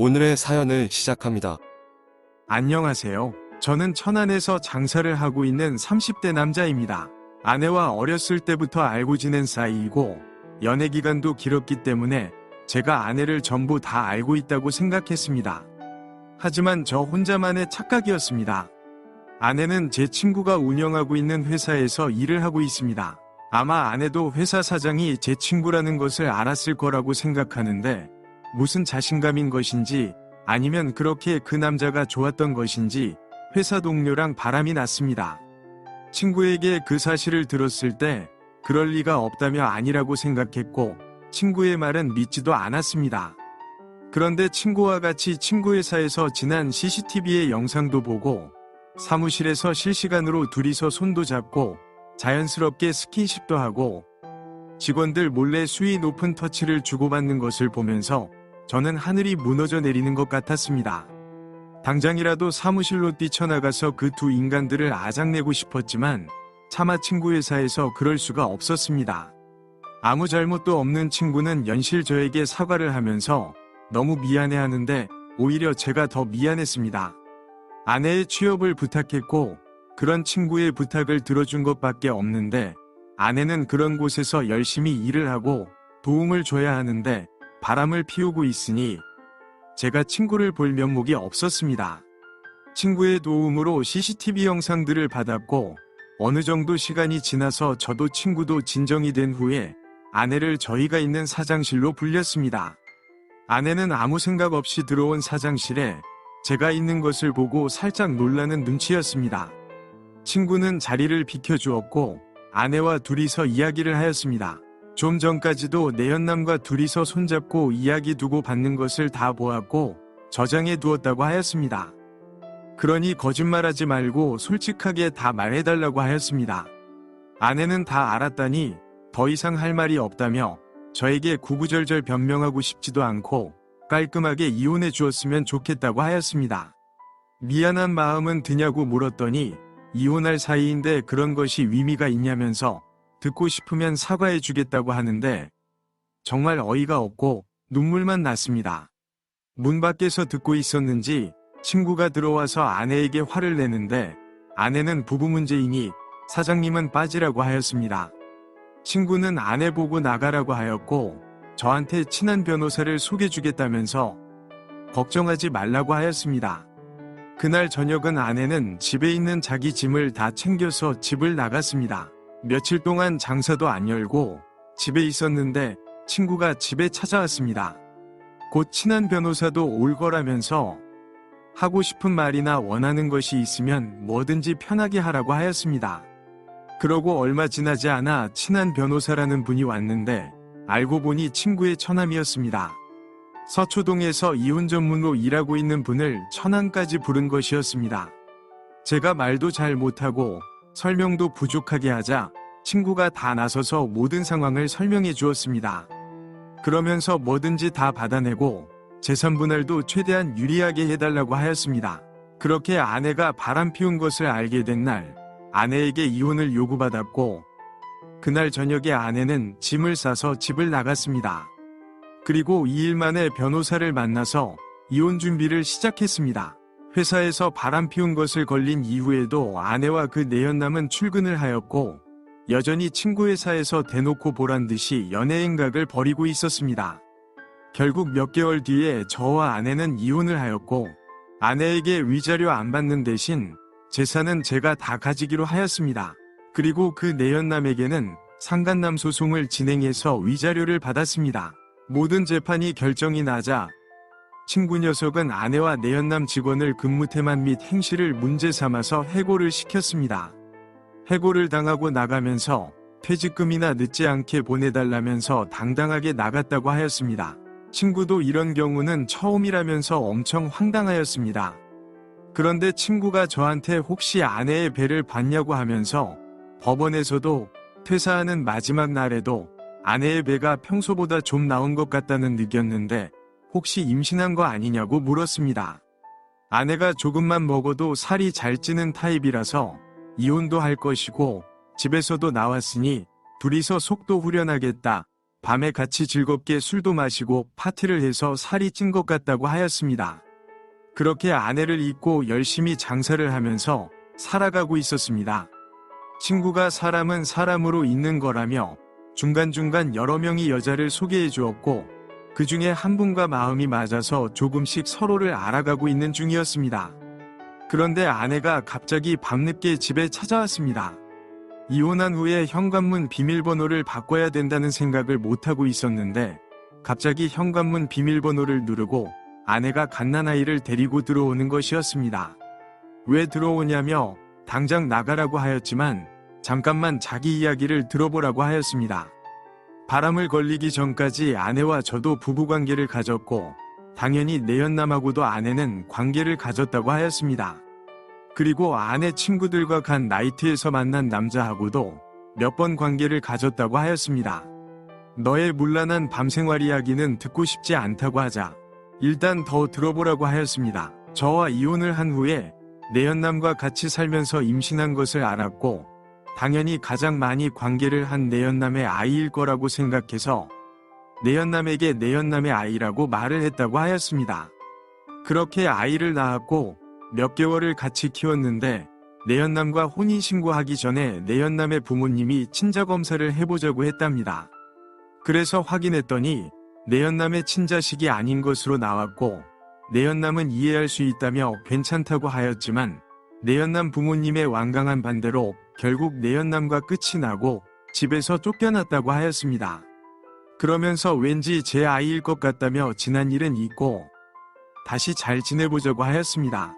오늘의 사연을 시작합니다. 안녕하세요. 저는 천안에서 장사를 하고 있는 30대 남자입니다. 아내와 어렸을 때부터 알고 지낸 사이이고 연애 기간도 길었기 때문에 제가 아내를 전부 다 알고 있다고 생각했습니다. 하지만 저 혼자만의 착각이었습니다. 아내는 제 친구가 운영하고 있는 회사에서 일을 하고 있습니다. 아마 아내도 회사 사장이 제 친구라는 것을 알았을 거라고 생각하는데 무슨 자신감인 것인지 아니면 그렇게 그 남자가 좋았던 것인지 회사 동료랑 바람이 났습니다. 친구에게 그 사실을 들었을 때 그럴 리가 없다며 아니라고 생각했고 친구의 말은 믿지도 않았습니다. 그런데 친구와 같이 친구 회사에서 지난 CCTV의 영상도 보고 사무실에서 실시간으로 둘이서 손도 잡고 자연스럽게 스킨십도 하고 직원들 몰래 수위 높은 터치를 주고받는 것을 보면서 저는 하늘이 무너져 내리는 것 같았습니다. 당장이라도 사무실로 뛰쳐나가서 그 두 인간들을 아작내고 싶었지만 차마 친구 회사에서 그럴 수가 없었습니다. 아무 잘못도 없는 친구는 연실 저에게 사과를 하면서 너무 미안해하는데 오히려 제가 더 미안했습니다. 아내의 취업을 부탁했고 그런 친구의 부탁을 들어준 것밖에 없는데 아내는 그런 곳에서 열심히 일을 하고 도움을 줘야 하는데 바람을 피우고 있으니 제가 친구를 볼 면목이 없었습니다. 친구의 도움으로 CCTV 영상들을 받았고 어느 정도 시간이 지나서 저도 친구도 진정이 된 후에 아내를 저희가 있는 사장실로 불렸습니다. 아내는 아무 생각 없이 들어온 사장실에 제가 있는 것을 보고 살짝 놀라는 눈치였습니다. 친구는 자리를 비켜주었고 아내와 둘이서 이야기를 하였습니다. 좀 전까지도 내연남과 둘이서 손잡고 이야기 두고 받는 것을 다 보았고 저장해 두었다고 하였습니다. 그러니 거짓말하지 말고 솔직하게 다 말해달라고 하였습니다. 아내는 다 알았다니 더 이상 할 말이 없다며 저에게 구구절절 변명하고 싶지도 않고 깔끔하게 이혼해 주었으면 좋겠다고 하였습니다. 미안한 마음은 드냐고 물었더니 이혼할 사이인데 그런 것이 의미가 있냐면서 듣고 싶으면 사과해 주겠다고 하는데 정말 어이가 없고 눈물만 났습니다. 문 밖에서 듣고 있었는지 친구가 들어와서 아내에게 화를 내는데 아내는 부부 문제이니 사장님은 빠지라고 하였습니다. 친구는 아내 보고 나가라고 하였고 저한테 친한 변호사를 소개주겠다면서 걱정하지 말라고 하였습니다. 그날 저녁은 아내는 집에 있는 자기 짐을 다 챙겨서 집을 나갔습니다. 며칠 동안 장사도 안 열고 집에 있었는데 친구가 집에 찾아왔습니다. 곧 친한 변호사도 올 거라면서 하고 싶은 말이나 원하는 것이 있으면 뭐든지 편하게 하라고 하였습니다. 그러고 얼마 지나지 않아 친한 변호사라는 분이 왔는데 알고 보니 친구의 처남이었습니다. 서초동에서 이혼 전문으로 일하고 있는 분을 천안까지 부른 것이었습니다. 제가 말도 잘 못하고 설명도 부족하게 하자 친구가 다 나서서 모든 상황을 설명해 주었습니다. 그러면서 뭐든지 다 받아내고 재산 분할도 최대한 유리하게 해달라고 하였습니다. 그렇게 아내가 바람 피운 것을 알게 된 날 아내에게 이혼을 요구받았고 그날 저녁에 아내는 짐을 싸서 집을 나갔습니다. 그리고 2일 만에 변호사를 만나서 이혼 준비를 시작했습니다. 회사에서 바람 피운 것을 걸린 이후에도 아내와 그 내연남은 출근을 하였고 여전히 친구 회사에서 대놓고 보란 듯이 연애행각을 벌이고 있었습니다. 결국 몇 개월 뒤에 저와 아내는 이혼을 하였고 아내에게 위자료 안 받는 대신 재산은 제가 다 가지기로 하였습니다. 그리고 그 내연남에게는 상간남 소송을 진행해서 위자료를 받았습니다. 모든 재판이 결정이 나자 친구 녀석은 아내와 내연남 직원을 근무태만 및 행실을 문제 삼아서 해고를 시켰습니다. 해고를 당하고 나가면서 퇴직금이나 늦지 않게 보내달라면서 당당하게 나갔다고 하였습니다. 친구도 이런 경우는 처음이라면서 엄청 황당하였습니다. 그런데 친구가 저한테 혹시 아내의 배를 봤냐고 하면서 법원에서도 퇴사하는 마지막 날에도 아내의 배가 평소보다 좀 나온 것 같다는 느꼈는데 혹시 임신한 거 아니냐고 물었습니다. 아내가 조금만 먹어도 살이 잘 찌는 타입이라서 이혼도 할 것이고 집에서도 나왔으니 둘이서 속도 후련하겠다 밤에 같이 즐겁게 술도 마시고 파티를 해서 살이 찐 것 같다고 하였습니다. 그렇게 아내를 잊고 열심히 장사를 하면서 살아가고 있었습니다. 친구가 사람은 사람으로 있는 거라며 중간중간 여러 명의 여자를 소개해 주었고 그 중에 한 분과 마음이 맞아서 조금씩 서로를 알아가고 있는 중이었습니다. 그런데 아내가 갑자기 밤늦게 집에 찾아왔습니다. 이혼한 후에 현관문 비밀번호를 바꿔야 된다는 생각을 못하고 있었는데 갑자기 현관문 비밀번호를 누르고 아내가 갓난아이를 데리고 들어오는 것이었습니다. 왜 들어오냐며 당장 나가라고 하였지만 잠깐만 자기 이야기를 들어보라고 하였습니다. 바람을 걸리기 전까지 아내와 저도 부부관계를 가졌고 당연히 내연남하고도 아내는 관계를 가졌다고 하였습니다. 그리고 아내 친구들과 간 나이트에서 만난 남자하고도 몇 번 관계를 가졌다고 하였습니다. 너의 문란한 밤생활 이야기는 듣고 싶지 않다고 하자 일단 더 들어보라고 하였습니다. 저와 이혼을 한 후에 내연남과 같이 살면서 임신한 것을 알았고 당연히 가장 많이 관계를 한 내연남의 아이일 거라고 생각해서 내연남에게 내연남의 아이라고 말을 했다고 하였습니다. 그렇게 아이를 낳았고 몇 개월을 같이 키웠는데 내연남과 혼인신고하기 전에 내연남의 부모님이 친자검사를 해보자고 했답니다. 그래서 확인했더니 내연남의 친자식이 아닌 것으로 나왔고 내연남은 이해할 수 있다며 괜찮다고 하였지만 내연남 부모님의 완강한 반대로 결국 내연남과 끝이 나고 집에서 쫓겨났다고 하였습니다. 그러면서 왠지 제 아이일 것 같다며 지난 일은 잊고 다시 잘 지내보자고 하였습니다.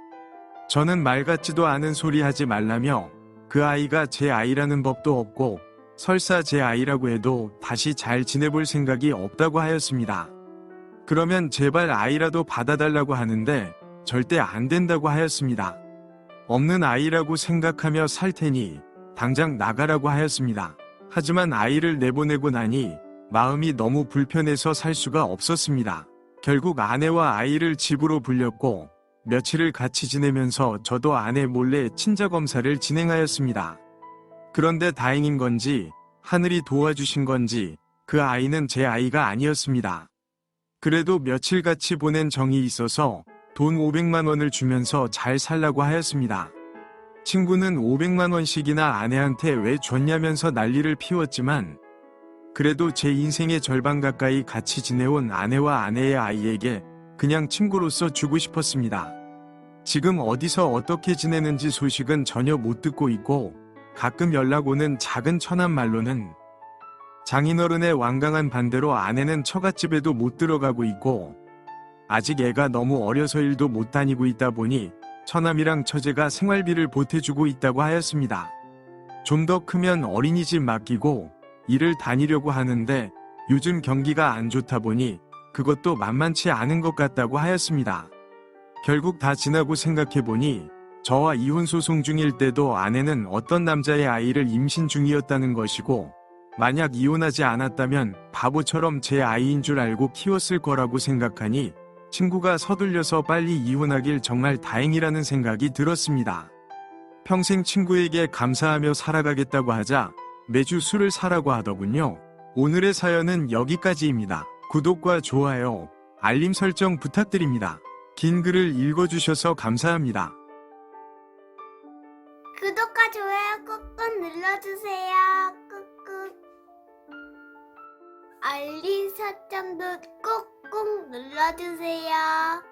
저는 말 같지도 않은 소리 하지 말라며 그 아이가 제 아이라는 법도 없고 설사 제 아이라고 해도 다시 잘 지내볼 생각이 없다고 하였습니다. 그러면 제발 아이라도 받아달라고 하는데 절대 안 된다고 하였습니다. 없는 아이라고 생각하며 살 테니 당장 나가라고 하였습니다. 하지만 아이를 내보내고 나니 마음이 너무 불편해서 살 수가 없었습니다. 결국 아내와 아이를 집으로 불렸고 며칠을 같이 지내면서 저도 아내 몰래 친자검사를 진행하였습니다. 그런데 다행인 건지 하늘이 도와주신 건지 그 아이는 제 아이가 아니었습니다. 그래도 며칠 같이 보낸 정이 있어서 돈 500만 원을 주면서 잘 살라고 하였습니다. 친구는 500만 원씩이나 아내한테 왜 줬냐면서 난리를 피웠지만 그래도 제 인생의 절반 가까이 같이 지내온 아내와 아내의 아이에게 그냥 친구로서 주고 싶었습니다. 지금 어디서 어떻게 지내는지 소식은 전혀 못 듣고 있고 가끔 연락 오는 작은 천한 말로는 장인어른의 완강한 반대로 아내는 처갓집에도 못 들어가고 있고 아직 애가 너무 어려서 일도 못 다니고 있다 보니 처남이랑 처제가 생활비를 보태주고 있다고 하였습니다. 좀 더 크면 어린이집 맡기고 일을 다니려고 하는데 요즘 경기가 안 좋다 보니 그것도 만만치 않은 것 같다고 하였습니다. 결국 다 지나고 생각해보니 저와 이혼소송 중일 때도 아내는 어떤 남자의 아이를 임신 중이었다는 것이고 만약 이혼하지 않았다면 바보처럼 제 아이인 줄 알고 키웠을 거라고 생각하니 친구가 서둘려서 빨리 이혼하길 정말 다행이라는 생각이 들었습니다. 평생 친구에게 감사하며 살아가겠다고 하자 매주 술을 사라고 하더군요. 오늘의 사연은 여기까지입니다. 구독과 좋아요, 알림 설정 부탁드립니다. 긴 글을 읽어주셔서 감사합니다. 구독과 좋아요 꾹꾹 눌러주세요. 꾹꾹. 알림 설정도 꾹꾹 눌러주세요.